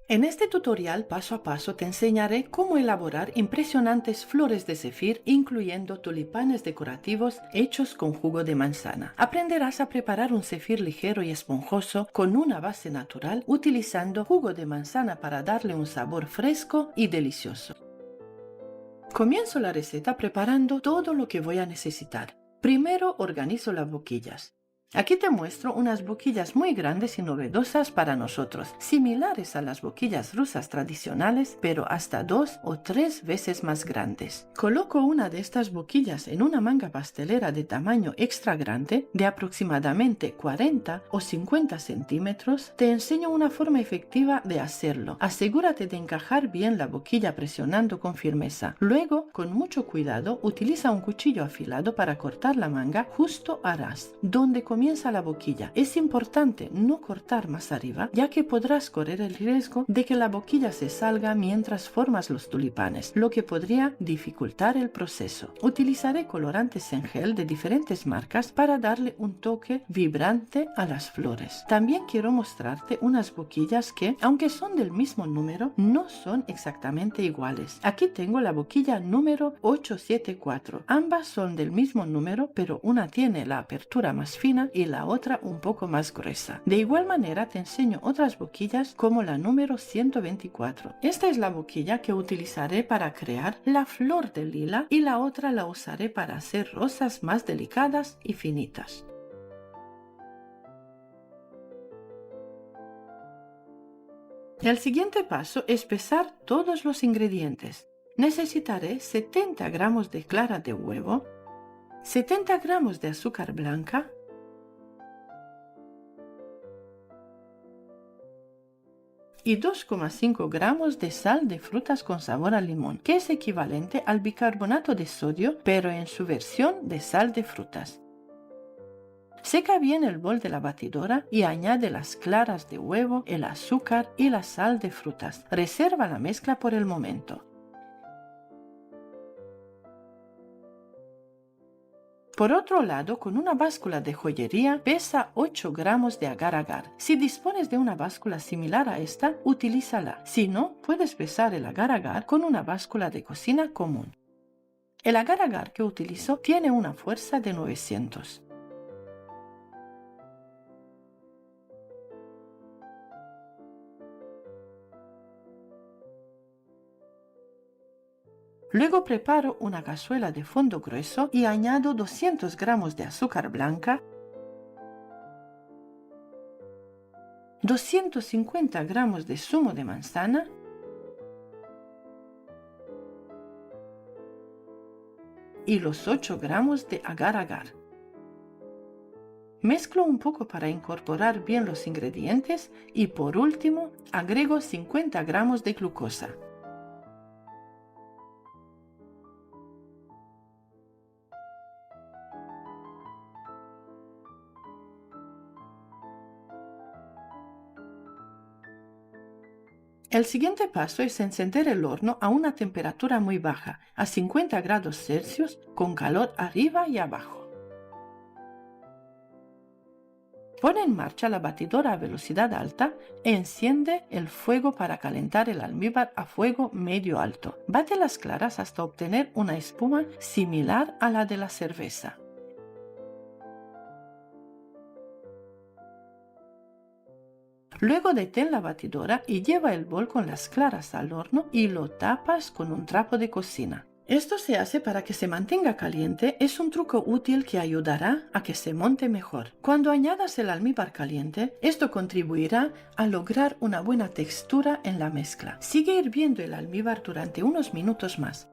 En este tutorial paso a paso te enseñaré cómo elaborar impresionantes flores de zefir, incluyendo tulipanes decorativos hechos con jugo de manzana. Aprenderás a preparar un zefir ligero y esponjoso con una base natural, utilizando jugo de manzana para darle un sabor fresco y delicioso. Comienzo la receta preparando todo lo que voy a necesitar. Primero organizo las boquillas. Aquí te muestro unas boquillas muy grandes y novedosas para nosotros, similares a las boquillas rusas tradicionales, pero hasta 2 o 3 veces más grandes. Coloco una de estas boquillas en una manga pastelera de tamaño extra grande, de aproximadamente 40 o 50 centímetros. Te enseño una forma efectiva de hacerlo. Asegúrate de encajar bien la boquilla presionando con firmeza. Luego, con mucho cuidado, utiliza un cuchillo afilado para cortar la manga justo a ras, donde comienza la boquilla. Es importante no cortar más arriba, ya que podrás correr el riesgo de que la boquilla se salga mientras formas los tulipanes, lo que podría dificultar el proceso. Utilizaré colorantes en gel de diferentes marcas para darle un toque vibrante a las flores. También quiero mostrarte unas boquillas que, aunque son del mismo número, no son exactamente iguales. Aquí tengo la boquilla número 874. Ambas son del mismo número, pero una tiene la apertura más fina y la otra un poco más gruesa. De igual manera te enseño otras boquillas como la número 124. Esta es la boquilla que utilizaré para crear la flor de lila y la otra la usaré para hacer rosas más delicadas y finitas. El siguiente paso es pesar todos los ingredientes. Necesitaré 70 gramos de clara de huevo, 70 gramos de azúcar blanca, y 2,5 gramos de sal de frutas con sabor a limón, que es equivalente al bicarbonato de sodio, pero en su versión de sal de frutas. Seca bien el bol de la batidora y añade las claras de huevo, el azúcar y la sal de frutas. Reserva la mezcla por el momento. Por otro lado, con una báscula de joyería pesa 8 gramos de agar-agar. Si dispones de una báscula similar a esta, utilízala. Si no, puedes pesar el agar-agar con una báscula de cocina común. El agar-agar que utilizo tiene una fuerza de 900. Luego preparo una cazuela de fondo grueso y añado 200 gramos de azúcar blanca, 250 gramos de zumo de manzana y los 8 gramos de agar-agar. Mezclo un poco para incorporar bien los ingredientes y por último agrego 50 gramos de glucosa. El siguiente paso es encender el horno a una temperatura muy baja, a 50 grados Celsius, con calor arriba y abajo. Pon en marcha la batidora a velocidad alta e enciende el fuego para calentar el almíbar a fuego medio alto. Bate las claras hasta obtener una espuma similar a la de la cerveza. Luego detén la batidora y lleva el bol con las claras al horno y lo tapas con un trapo de cocina. Esto se hace para que se mantenga caliente. Es un truco útil que ayudará a que se monte mejor. Cuando añadas el almíbar caliente, esto contribuirá a lograr una buena textura en la mezcla. Sigue hirviendo el almíbar durante unos minutos más.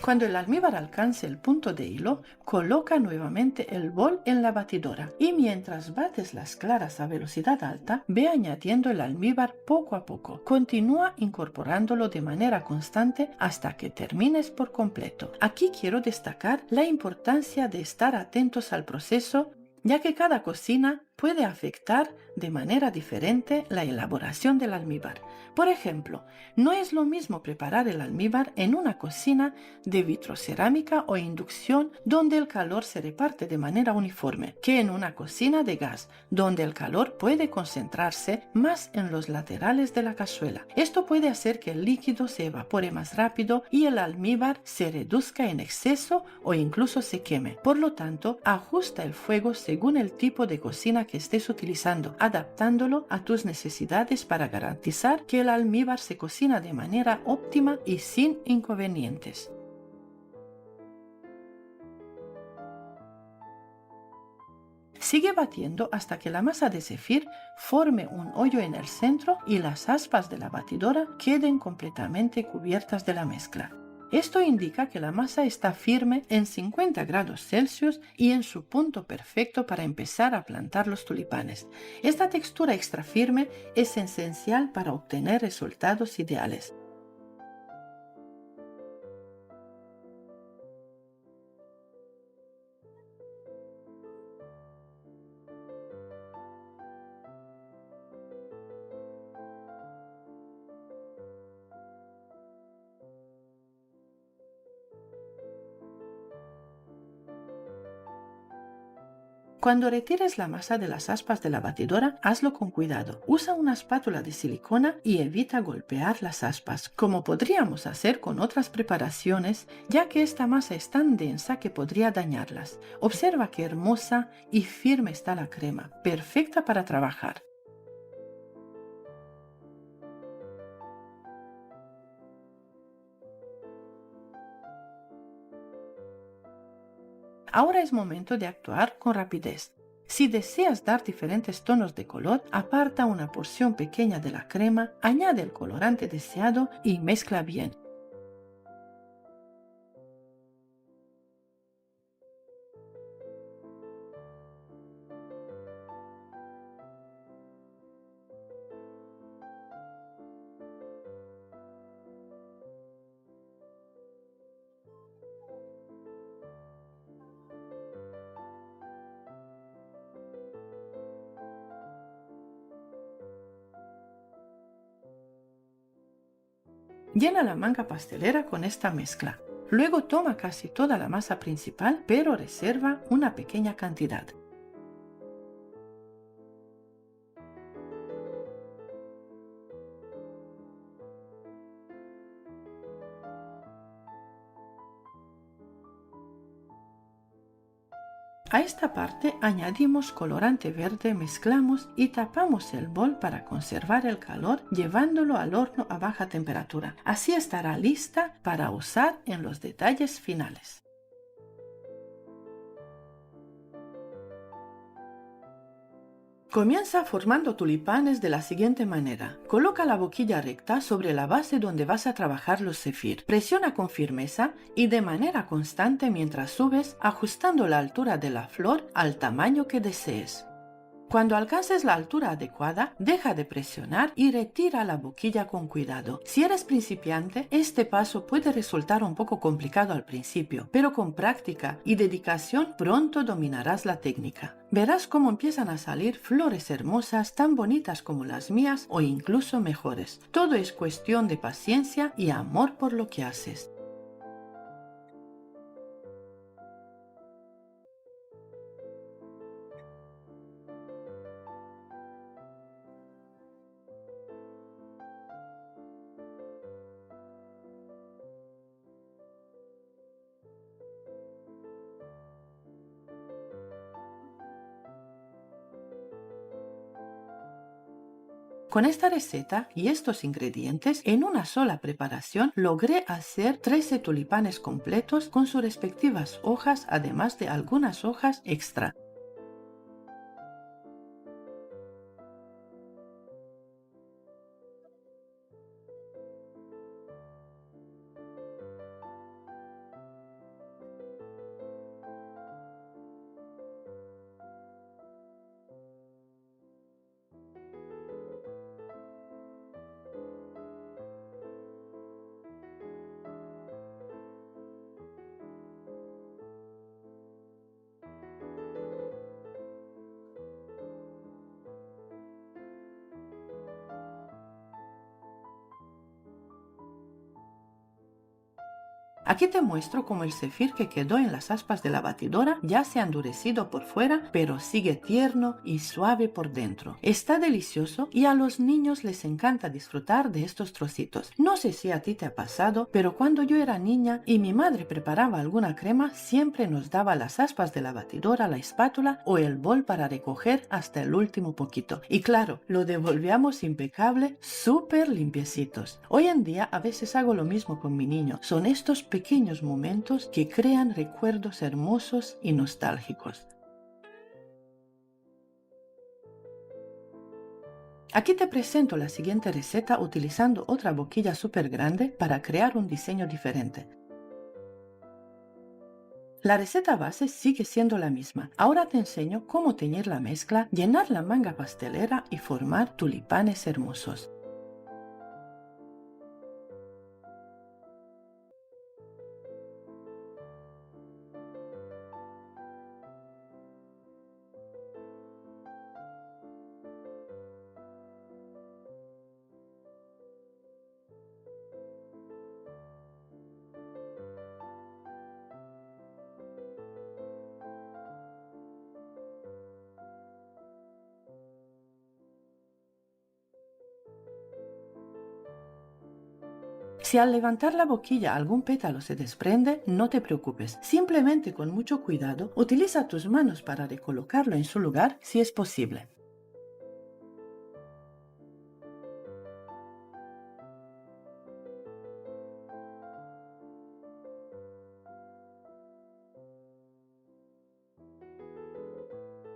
Cuando el almíbar alcance el punto de hilo, coloca nuevamente el bol en la batidora y mientras bates las claras a velocidad alta, ve añadiendo el almíbar poco a poco. Continúa incorporándolo de manera constante hasta que termines por completo. Aquí quiero destacar la importancia de estar atentos al proceso, ya que cada cocina puede afectar de manera diferente la elaboración del almíbar. Por ejemplo, no es lo mismo preparar el almíbar en una cocina de vitrocerámica o inducción donde el calor se reparte de manera uniforme, que en una cocina de gas donde el calor puede concentrarse más en los laterales de la cazuela. Esto puede hacer que el líquido se evapore más rápido y el almíbar se reduzca en exceso o incluso se queme. Por lo tanto, ajusta el fuego según el tipo de cocina que estés utilizando, adaptándolo a tus necesidades para garantizar que el almíbar se cocina de manera óptima y sin inconvenientes. Sigue batiendo hasta que la masa de zefir forme un hoyo en el centro y las aspas de la batidora queden completamente cubiertas de la mezcla. Esto indica que la masa está firme en 50 grados Celsius y en su punto perfecto para empezar a plantar los tulipanes. Esta textura extra firme es esencial para obtener resultados ideales. Cuando retires la masa de las aspas de la batidora, hazlo con cuidado. Usa una espátula de silicona y evita golpear las aspas, como podríamos hacer con otras preparaciones, ya que esta masa es tan densa que podría dañarlas. Observa qué hermosa y firme está la crema, perfecta para trabajar. Ahora es momento de actuar con rapidez. Si deseas dar diferentes tonos de color, aparta una porción pequeña de la crema, añade el colorante deseado y mezcla bien. Llena la manga pastelera con esta mezcla. Luego toma casi toda la masa principal, pero reserva una pequeña cantidad. A esta parte añadimos colorante verde, mezclamos y tapamos el bol para conservar el calor llevándolo al horno a baja temperatura. Así estará lista para usar en los detalles finales. Comienza formando tulipanes de la siguiente manera. Coloca la boquilla recta sobre la base donde vas a trabajar los zefir. Presiona con firmeza y de manera constante mientras subes, ajustando la altura de la flor al tamaño que desees. Cuando alcances la altura adecuada, deja de presionar y retira la boquilla con cuidado. Si eres principiante, este paso puede resultar un poco complicado al principio, pero con práctica y dedicación pronto dominarás la técnica. Verás cómo empiezan a salir flores hermosas tan bonitas como las mías o incluso mejores. Todo es cuestión de paciencia y amor por lo que haces. Con esta receta y estos ingredientes, en una sola preparación logré hacer 13 tulipanes completos con sus respectivas hojas, además de algunas hojas extra. Aquí te muestro cómo el cefir que quedó en las aspas de la batidora ya se ha endurecido por fuera, pero sigue tierno y suave por dentro. Está delicioso y a los niños les encanta disfrutar de estos trocitos. No sé si a ti te ha pasado, pero cuando yo era niña y mi madre preparaba alguna crema, siempre nos daba las aspas de la batidora, la espátula o el bol para recoger hasta el último poquito. Y claro, lo devolvíamos impecable, súper limpiecitos. Hoy en día a veces hago lo mismo con mi niño. Son estos pequeños momentos que crean recuerdos hermosos y nostálgicos. Aquí te presento la siguiente receta utilizando otra boquilla súper grande para crear un diseño diferente. La receta base sigue siendo la misma. Ahora te enseño cómo teñir la mezcla, llenar la manga pastelera y formar tulipanes hermosos. Si al levantar la boquilla algún pétalo se desprende, no te preocupes. Simplemente con mucho cuidado, utiliza tus manos para recolocarlo en su lugar si es posible.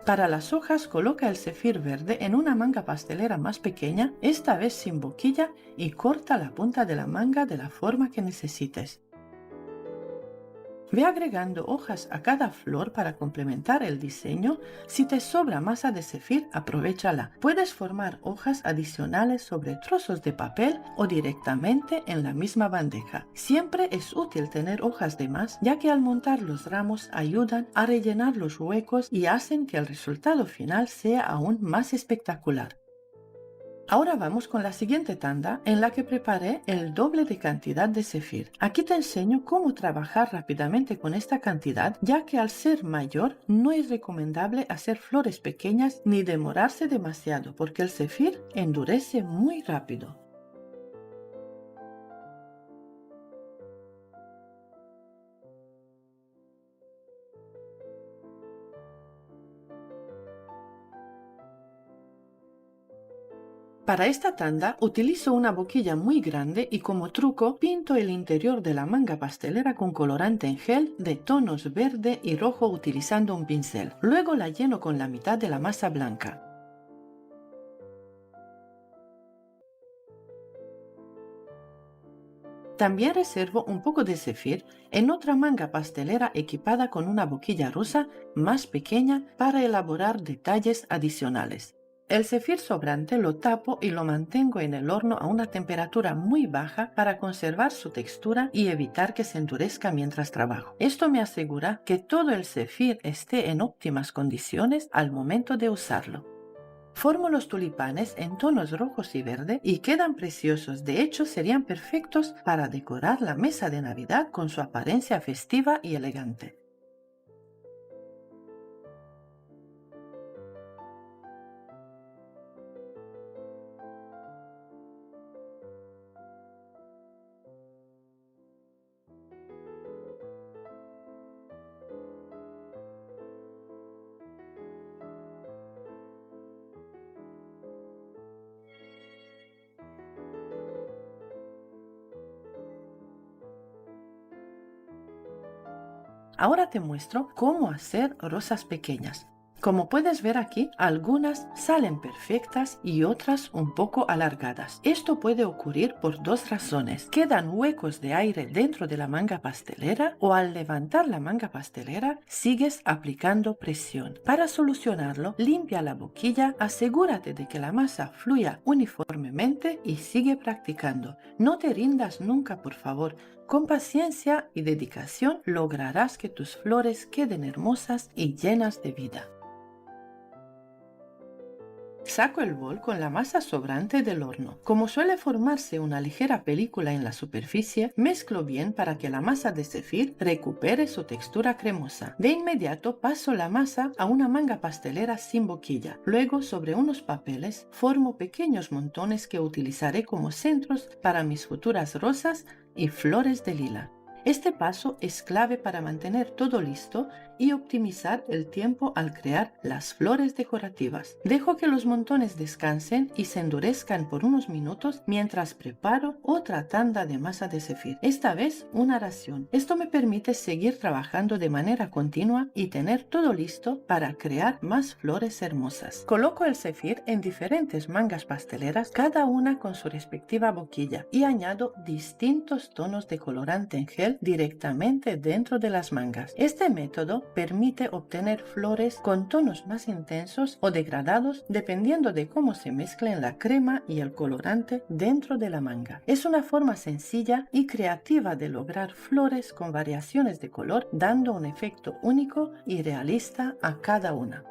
Para las hojas coloca el cefir verde en una manga pastelera más pequeña, esta vez sin boquilla, y corta la punta de la manga de la forma que necesites. Ve agregando hojas a cada flor para complementar el diseño. Si te sobra masa de cefir, aprovéchala. Puedes formar hojas adicionales sobre trozos de papel o directamente en la misma bandeja. Siempre es útil tener hojas de más, ya que al montar los ramos ayudan a rellenar los huecos y hacen que el resultado final sea aún más espectacular. Ahora vamos con la siguiente tanda en la que preparé el doble de cantidad de cefir. Aquí te enseño cómo trabajar rápidamente con esta cantidad, ya que al ser mayor no es recomendable hacer flores pequeñas ni demorarse demasiado porque el cefir endurece muy rápido. Para esta tanda utilizo una boquilla muy grande y como truco pinto el interior de la manga pastelera con colorante en gel de tonos verde y rojo utilizando un pincel. Luego la lleno con la mitad de la masa blanca. También reservo un poco de cefir en otra manga pastelera equipada con una boquilla rosa más pequeña para elaborar detalles adicionales. El cefir sobrante lo tapo y lo mantengo en el horno a una temperatura muy baja para conservar su textura y evitar que se endurezca mientras trabajo. Esto me asegura que todo el cefir esté en óptimas condiciones al momento de usarlo. Formo los tulipanes en tonos rojos y verde y quedan preciosos. De hecho, serían perfectos para decorar la mesa de Navidad con su apariencia festiva y elegante. Ahora te muestro cómo hacer rosas pequeñas. Como puedes ver aquí, algunas salen perfectas y otras un poco alargadas. Esto puede ocurrir por dos razones. Quedan huecos de aire dentro de la manga pastelera o al levantar la manga pastelera sigues aplicando presión. Para solucionarlo, limpia la boquilla, asegúrate de que la masa fluya uniformemente y sigue practicando. No te rindas nunca, por favor. Con paciencia y dedicación lograrás que tus flores queden hermosas y llenas de vida. Saco el bol con la masa sobrante del horno. Como suele formarse una ligera película en la superficie, mezclo bien para que la masa de zefir recupere su textura cremosa. De inmediato paso la masa a una manga pastelera sin boquilla. Luego, sobre unos papeles, formo pequeños montones que utilizaré como centros para mis futuras rosas y flores de lila. Este paso es clave para mantener todo listo y optimizar el tiempo al crear las flores decorativas. Dejo que los montones descansen y se endurezcan por unos minutos mientras preparo otra tanda de masa de zefir, esta vez una ración. Esto me permite seguir trabajando de manera continua y tener todo listo para crear más flores hermosas. Coloco el zefir en diferentes mangas pasteleras, cada una con su respectiva boquilla, y añado distintos tonos de colorante en gel directamente dentro de las mangas. Este método permite obtener flores con tonos más intensos o degradados dependiendo de cómo se mezclen la crema y el colorante dentro de la manga. Es una forma sencilla y creativa de lograr flores con variaciones de color, dando un efecto único y realista a cada una.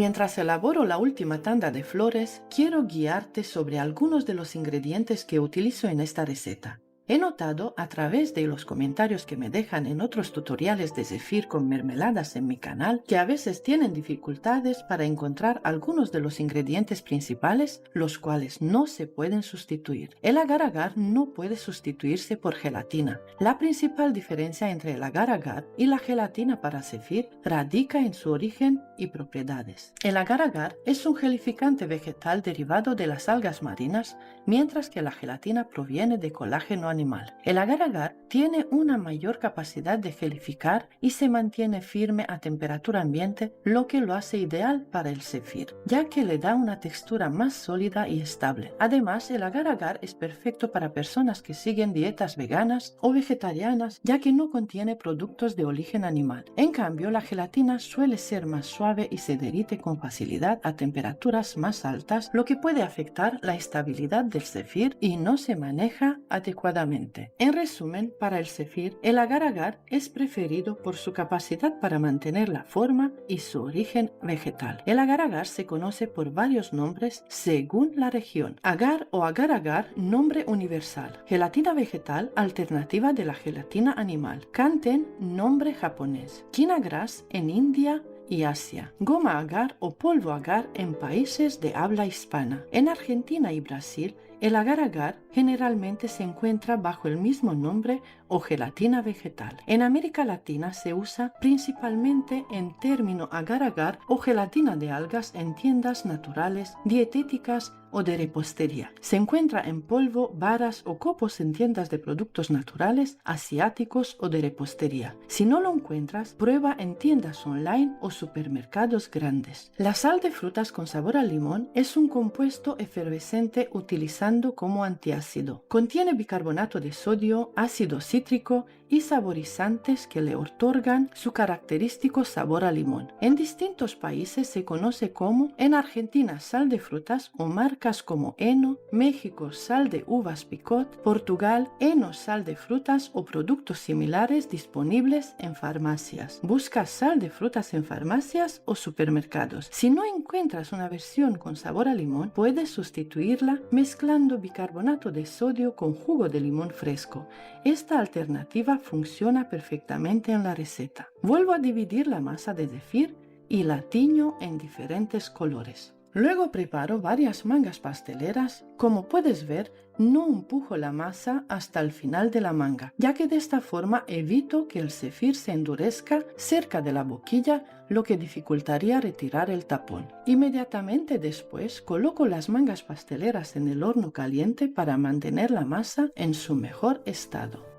Mientras elaboro la última tanda de flores, quiero guiarte sobre algunos de los ingredientes que utilizo en esta receta. He notado a través de los comentarios que me dejan en otros tutoriales de zefir con mermeladas en mi canal que a veces tienen dificultades para encontrar algunos de los ingredientes principales, los cuales no se pueden sustituir. El agar-agar no puede sustituirse por gelatina. La principal diferencia entre el agar-agar y la gelatina para zefir radica en su origen y propiedades. El agar-agar es un gelificante vegetal derivado de las algas marinas, mientras que la gelatina proviene de colágeno animal. animal. El agar-agar tiene una mayor capacidad de gelificar y se mantiene firme a temperatura ambiente, lo que lo hace ideal para el zefir, ya que le da una textura más sólida y estable. Además, el agar-agar es perfecto para personas que siguen dietas veganas o vegetarianas, ya que no contiene productos de origen animal. En cambio, la gelatina suele ser más suave y se derrite con facilidad a temperaturas más altas, lo que puede afectar la estabilidad del zefir y no se maneja adecuadamente. En resumen, para el zefir, el agar-agar es preferido por su capacidad para mantener la forma y su origen vegetal. El agar-agar se conoce por varios nombres según la región. Agar o agar-agar, nombre universal. Gelatina vegetal, alternativa de la gelatina animal. Kanten, nombre japonés. Kinagras en India y Asia. Goma agar o polvo agar en países de habla hispana. En Argentina y Brasil, el agar-agar generalmente se encuentra bajo el mismo nombre o gelatina vegetal. En América Latina se usa principalmente en término agar-agar o gelatina de algas en tiendas naturales, dietéticas o de repostería. Se encuentra en polvo, varas o copos en tiendas de productos naturales, asiáticos o de repostería. Si no lo encuentras, prueba en tiendas online o supermercados grandes. La sal de frutas con sabor a limón es un compuesto efervescente utilizando como antiácido. Contiene bicarbonato de sodio, ácido cítrico y saborizantes que le otorgan su característico sabor a limón. En distintos países se conoce como, en Argentina, sal de frutas o marcas como Eno, México, sal de uvas Picot, Portugal, Eno, sal de frutas o productos similares disponibles en farmacias. Busca sal de frutas en farmacias o supermercados. Si no encuentras una versión con sabor a limón, puedes sustituirla mezclando bicarbonato de sodio con jugo de limón fresco. Esta alternativa funciona perfectamente en la receta. Vuelvo a dividir la masa de zefir y la tiño en diferentes colores. Luego preparo varias mangas pasteleras. Como puedes ver, no empujo la masa hasta el final de la manga, ya que de esta forma evito que el zefir se endurezca cerca de la boquilla, lo que dificultaría retirar el tapón. Inmediatamente después coloco las mangas pasteleras en el horno caliente para mantener la masa en su mejor estado.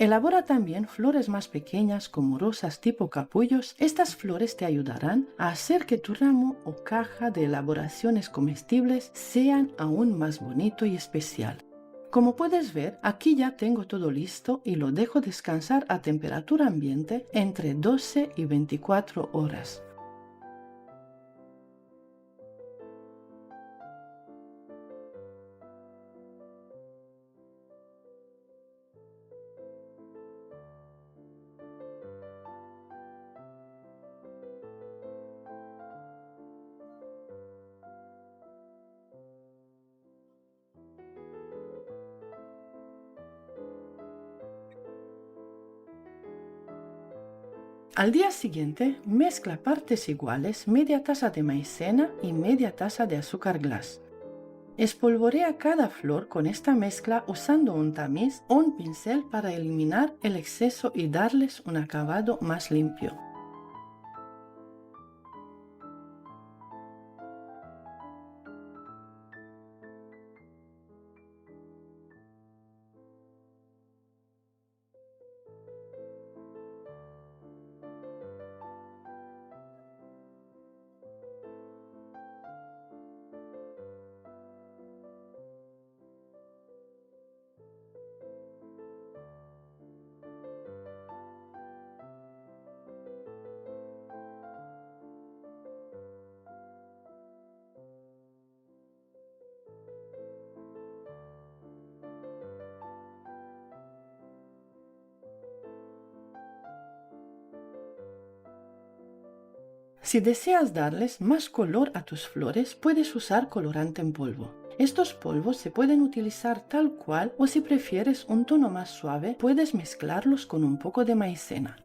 Elabora también flores más pequeñas como rosas tipo capullos. Estas flores te ayudarán a hacer que tu ramo o caja de elaboraciones comestibles sean aún más bonito y especial. Como puedes ver, aquí ya tengo todo listo y lo dejo descansar a temperatura ambiente entre 12 y 24 horas. Al día siguiente, mezcla partes iguales media taza de maicena y media taza de azúcar glass. Espolvorea cada flor con esta mezcla usando un tamiz o un pincel para eliminar el exceso y darles un acabado más limpio. Si deseas darles más color a tus flores, puedes usar colorante en polvo. Estos polvos se pueden utilizar tal cual o si prefieres un tono más suave, puedes mezclarlos con un poco de maicena.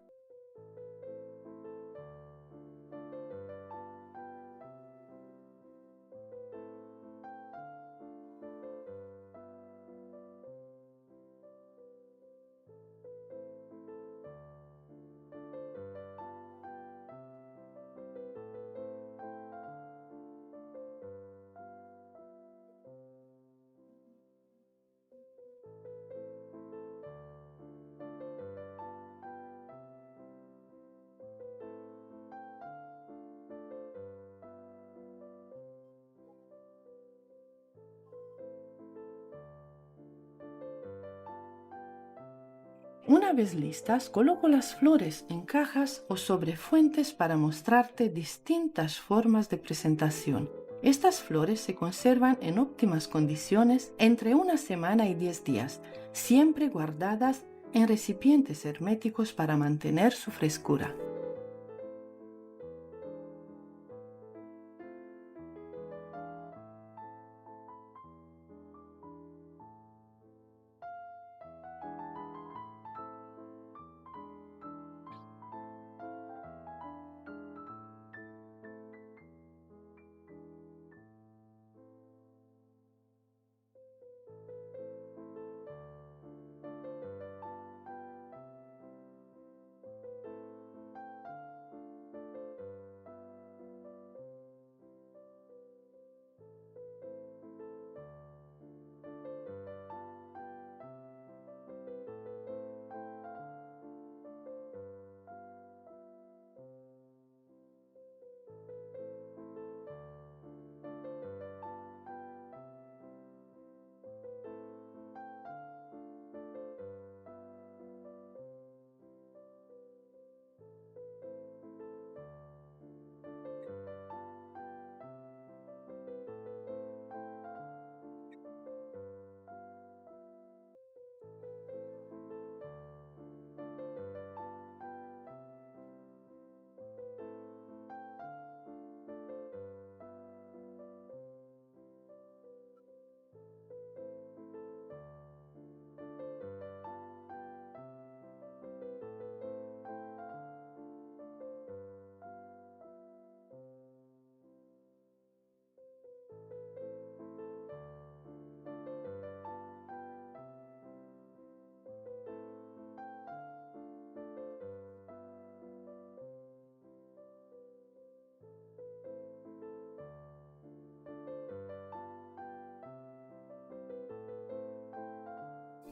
Una vez listas, coloco las flores en cajas o sobre fuentes para mostrarte distintas formas de presentación. Estas flores se conservan en óptimas condiciones entre una semana y 10 días, siempre guardadas en recipientes herméticos para mantener su frescura.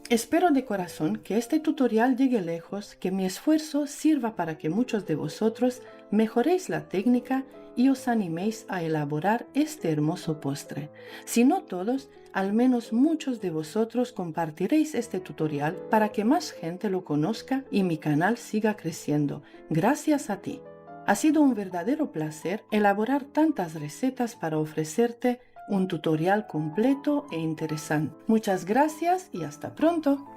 Espero de corazón que este tutorial llegue lejos, que mi esfuerzo sirva para que muchos de vosotros mejoréis la técnica y os animéis a elaborar este hermoso postre. Si no todos, al menos muchos de vosotros compartiréis este tutorial para que más gente lo conozca y mi canal siga creciendo. Gracias a ti. Ha sido un verdadero placer elaborar tantas recetas para ofrecerte un tutorial completo e interesante. Muchas gracias y hasta pronto.